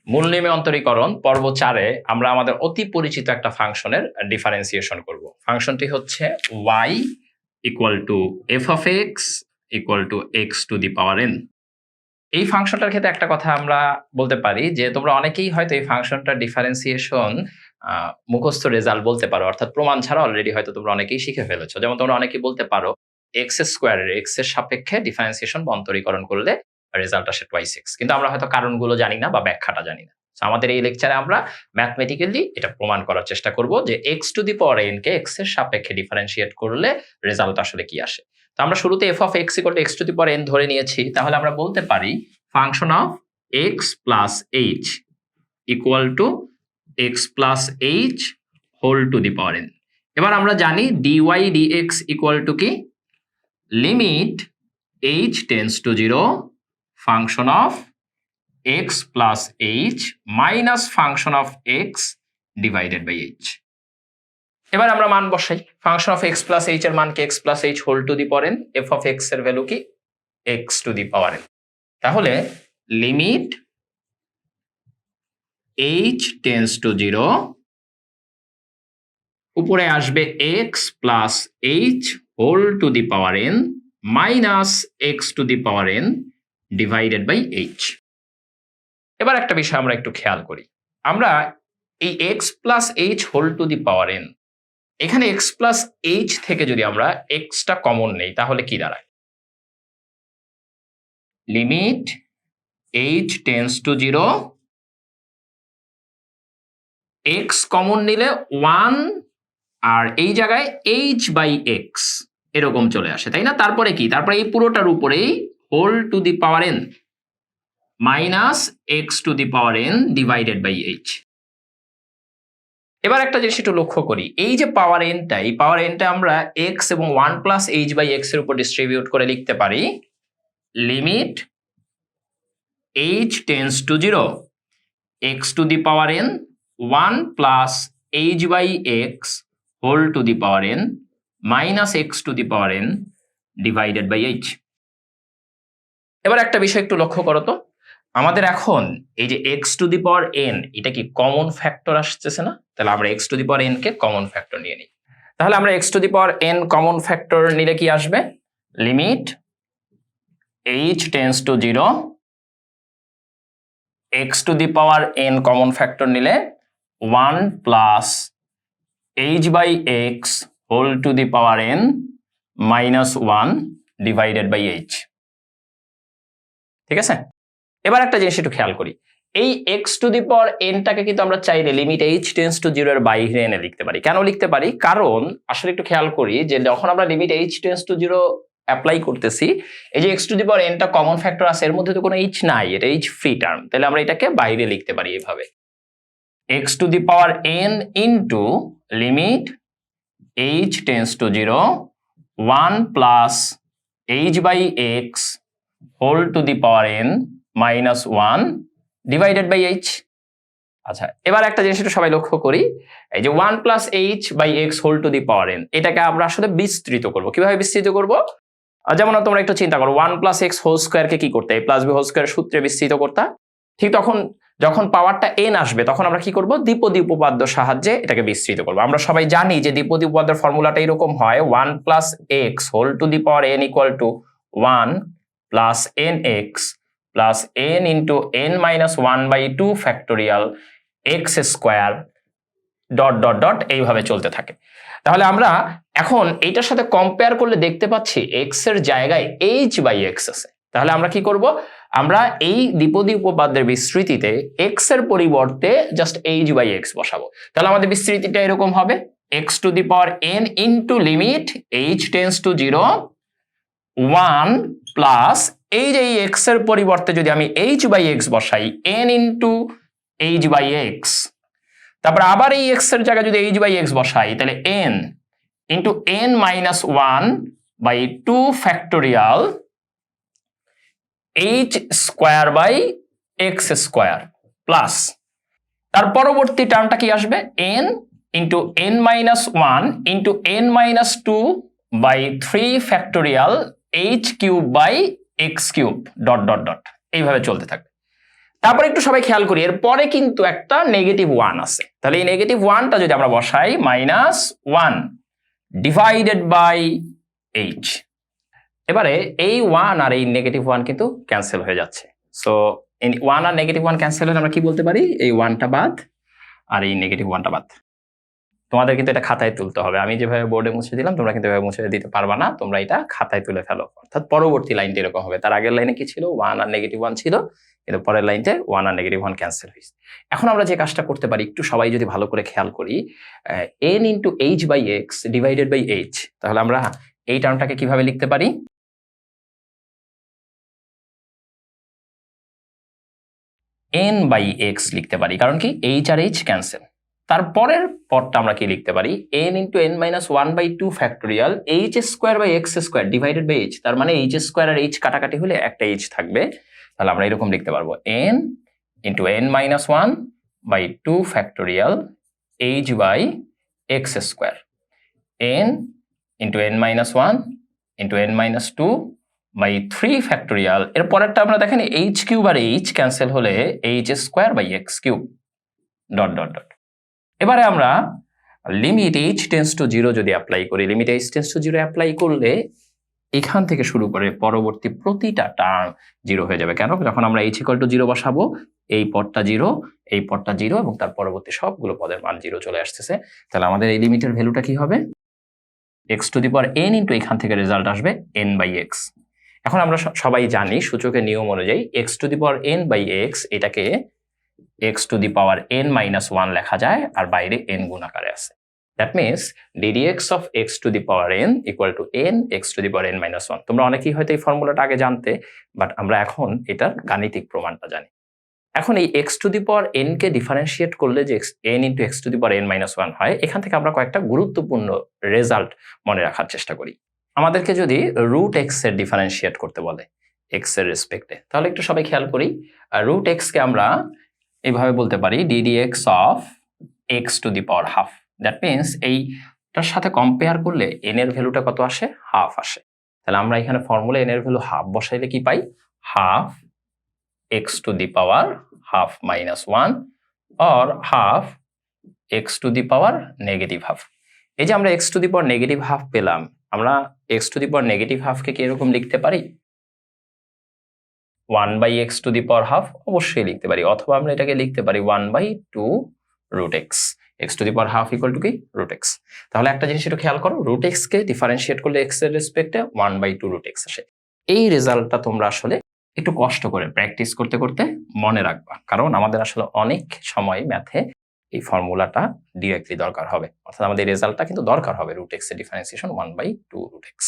মূল নিয়মে অন্তরীকরণ পর্ব 4-এ আমরা আমাদের অতি পরিচিত একটা ফাংশনের ডিফারেন্সিয়েশন করব। ফাংশনটি হচ্ছে y equal to f of x equal to x to the power n। এই ফাংশনটার ক্ষেত্রে একটা কথা আমরা বলতে পারি যে তোমরা অনেকেই হয়তো এই ফাংশনটার ডিফারেন্সিয়েশন মুখস্থ রেজাল্ট বলতে পারো, অর্থাৎ প্রমাণ ছাড়া অলরেডি হয়তো তোমরা অনেকেই শিখে ফেলেছো। যেমন তোমরা অনেকেই বলতে পারো এক্স স্কোয়ারের এক্স এর সাপেক্ষে ডিফারেন্সিয়েশন বা অন্তরীকরণ করলে রেজাল্ট আসে twice x, কিন্তু আমরা হয়তো কারণগুলো জানি না বা ব্যাখ্যাটা জানি না। আমাদের এই লেকচারে আমরা ম্যাথমেটিক্যালি এটা প্রমাণ করার চেষ্টা করব যে x to the power n K x এর সাপেক্ষে ডিফারেন্সিয়েট করলে রেজাল্ট আসলে কি আসে। তো আমরা শুরুতে f of x equal to x to the power n ধরে নিয়েছি, তাহলে আমরা বলতে পারি function of x plus h equal to x plus h whole to the power n। এবার আমরা জানি dy dx ইকুয়াল টু কি, limit h tends to 0 function of x plus h minus function of x divided by h। এবার আমরা মান বসাই। Function of x plus h এর মান কি x plus h whole to the power n, f of x এর value কি x to the power n। তাহলে লিমিট h টেন্ডস টু 0, উপরে আসবে x plus h whole to the power n minus x to the power n divided by h। এবার একটা বিষয় আমরা একটু খেয়াল করি, আমরা এই x plus h whole to the power n, এখানে x প্লাস h থেকে যদি আমরা x টা কমন নেই তাহলে কি দাঁড়ায়, limit h tends to 0, x common নিলে 1 আর এই জায়গায় h বাই x এরকম চলে আসে, তাই না? তারপরে কি, তারপরে এই পুরোটার উপরেই whole to the power n minus x to the power n divided by h। এবার একটা জিনিস একটু লক্ষ্য করি, এই যে পাওয়ার nটা, এই পাওয়ার nটা আমরা x এবং 1 প্লাস h বাই x এর উপর ডিস্ট্রিবিউট করে লিখতে পারি limit h tends to 0 x to the power n 1 plus h by x whole to the power n minus x to the power n divided by h। এবার একটা বিষয় একটু লক্ষ্য করো তো, আমাদের এখন এই যে x to the power n এটা কি কমন ফ্যাক্টর আসতেছে না? তাহলে আমরা x to the power n কে কমন ফ্যাক্টর নিয়ে নিই। তাহলে আমরা x to the power n common factor নিলে কি আসবে, limit h tends to 0, x to the power n common factor নিলে 1 plus h by x whole to the power n minus 1 divided by h। ঠিক আছে? এবার একটা জিনিস একটু খেয়াল করি, এই x to the power n টাকে কিন্তু আমরা চাইলে লিমিট h টেন্ডস টু 0 এর বাইরে এনে লিখতে পারি। কেন লিখতে পারি? কারণ আসলে একটু খেয়াল করি যে যখন আমরা limit h tends to 0 apply করতেছি, এই যে x to the power n টা কমন ফ্যাক্টর আছে, এর মধ্যে তো কোনো h নাই, এটা h ফ্রি টার্ম, তাহলে আমরা এটাকে বাইরে লিখতে পারি এভাবে, x to the power n into limit h tends to 0 1 plus h by x whole to the power n minus 1 divided by h। আচ্ছা, এবার একটা জিনিস একটু সবাই লক্ষ্য করি, এই যে 1 plus h by x whole to the power n এটাকে আমরা আসলে বিস্তৃত করব। কিভাবে বিস্তৃত করব? যেমন তোমরা একটু চিন্তা করো, 1 প্লাস x হোল স্কোয়ারকে কি করতে, a plus b whole square সূত্রে বিস্তৃত করতে, ঠিক তখন যখন পাওয়ারটা n আসবে তখন আমরা কি করব, দ্বিপদী উপপাদ্য সাহায্যে এটাকে বিস্তৃত করব। আমরা সবাই জানি যে দ্বিপদী উপপাদ্যের ফর্মুলাটা এরকম হয়, 1 plus x whole to the power n equal to 1 plus nx plus n into n minus 1 by 2 factorial x square dot dot dot এইভাবে চলতে থাকে। তাহলে আমরা এখন এইটার সাথে কম্পেয়ার করলে দেখতে পাচ্ছি x এর জায়গায় h বাই x আছে। তাহলে আমরা কি করব, আমরা এই দ্বিপদী উপপাদ্যের বিস্তৃতিতে x এর পরিবর্তে জাস্ট h বাই x বসাবো। তাহলে আমাদের বিস্তৃতিটা এরকম হবে, x to the power n into limit h tends to 0 1 plus এই যে x এর পরিবর্তে যদি আমি h বাই x বসাই n into h by x, তারপর আবার এই x এর জায়গায় যদি h বাই x বসাই তাহলে n into n minus 1 by 2 factorial h square by x square plus তার পরবর্তী টার্মটা কি আসবে, n into n minus 1 into n minus 2 by 3 factorial h cube by x cube dot dot dot এইভাবে চলতে থাকবে। তারপরে একটু সবাই খেয়াল করি, এর পরে কিন্তু একটা -1 আছে। তাহলে এই -1টা যদি আমরা বসাই -1 ডিভাইডেড বাই h, এবারে এই 1 আর এই -1 কিন্তু ক্যান্সেল হয়ে যাচ্ছে। সো 1 আর -1 ক্যান্সেল হলে আমরা কি বলতে পারি, এই 1টা বাদ আর এই -1টা বাদ। তোমাদের কিন্তু এটা খাতায় তুলতে হবে। আমি যেভাবে বোর্ডে মুছে দিলাম তোমরা কিন্তু এভাবে মুছে দিতে পারবা না, তোমরা এটা খাতায় তুলে ফেলো। অর্থাৎ পরবর্তী লাইনটা এরকম হবে, তার আগের লাইনে কি ছিল, 1 আর -1 ছিল, কিন্তু পরের লাইনতে 1 আর -1 ক্যান্সেল হয়েছে। এখন আমরা যে কাজটা করতে পারি, একটু সবাই যদি ভালো করে খেয়াল করি, n × h/x divided by h, তাহলে আমরা এই টার্মটাকে কিভাবে লিখতে পারি, n/x লিখতে পারি, কারণ কি h আর h ক্যান্সেল। তারপরের পদটা আমরা কি লিখতে পারি, n × n-1/2 factorial h² divided by h, তার মানে h² আর h কাটাকাটি হলে একটা h থাকবে। তাহলে আমরা এরকম লিখতে পারবো n × n-1/2 factorial h/x², n × n-1 × n-2/3 factorial. এর পরেরটা আমরা দেখেন h³ আর h ক্যান্সেল হলে h²/x³ ডট ডট ডট। এবারে আমরা লিমিট h → 0 যদি অ্যাপ্লাই করি, লিমিট h → 0 অ্যাপ্লাই করলে এখান থেকে শুরু করে পরবর্তী প্রতিটা টার্ম 0 হয়ে যাবে। কেন? যখন আমরা h=0 বসাবো, এই পদটা 0, এই পদটা 0 এবং তার পরবর্তী সবগুলো পদের মান 0 চলে আসতেছে। তাহলে আমাদের এই লিমিটের ভ্যালুটা কি হবে, x⁴n × এখান থেকে রেজাল্ট আসবে n/x। এখন আমরা সবাই জানি সূচকের নিয়ম অনুযায়ী x⁴n/x এটাকে x⁴n-1 লেখা যায়, আর বাইরে n গুণ আকারে আছে। That means ddx of x⁴n equal to n x⁴n-1। তোমরা অনেকেই হয়তো এই ফর্মুলাটা আগে জানতে, বাট আমরা এখন এটার গাণিতিক প্রমাণটা জানি। এখন এই x⁴n কে ডিফারেন্সিয়েট করলে যে n × x⁴n-1 হয়, এখান থেকে আমরা কয়েকটা গুরুত্বপূর্ণ রেজাল্ট মনে রাখার চেষ্টা করি। আমাদেরকে যদি √x এর ডিফারেন্সিয়েট করতে বলে x এর রেসপেক্টে, তাহলে একটু সবাই খেয়াল করি, √x কে আমরা এইভাবে বলতে পারি ddx of x⁴½ that means এইটার সাথে কম্পেয়ার করলে n এর ভ্যালুটা কত আসে, হাফ আসে। তাহলে আমরা এখানে ফর্মুলা n এর ভ্যালু হাফ বসাইলে কি পাই, half x⁴½ - 1 or half x⁻⁻²। এই যে আমরা x⁻⁻² পেলাম, আমরা x⁻⁻² কে কি এরকম লিখতে পারি, 1/x⁻½ অবশ্যই লিখতে পারি, অথবা আমরা এটাকে লিখতে পারি 1/2√x। x⁻½ ইকুয়াল টু কি, √x। তাহলে একটা জিনিস একটু খেয়াল করো, √x কে ডিফারেন্সিয়েট করলে x এর রেসপেক্টে 1/2√x আসে। এই রেজাল্টটা তোমরা আসলে একটু কষ্ট করে প্র্যাকটিস করতে করতে মনে রাখবা, কারণ আমাদের আসলে অনেক সময় ম্যাথে এই ফর্মুলাটা ডিরেক্টলি দরকার হবে, অর্থাৎ আমাদের রেজাল্টটা কিন্তু দরকার হবে √x এর ডিফারেন্সিয়েশন 1/2√x।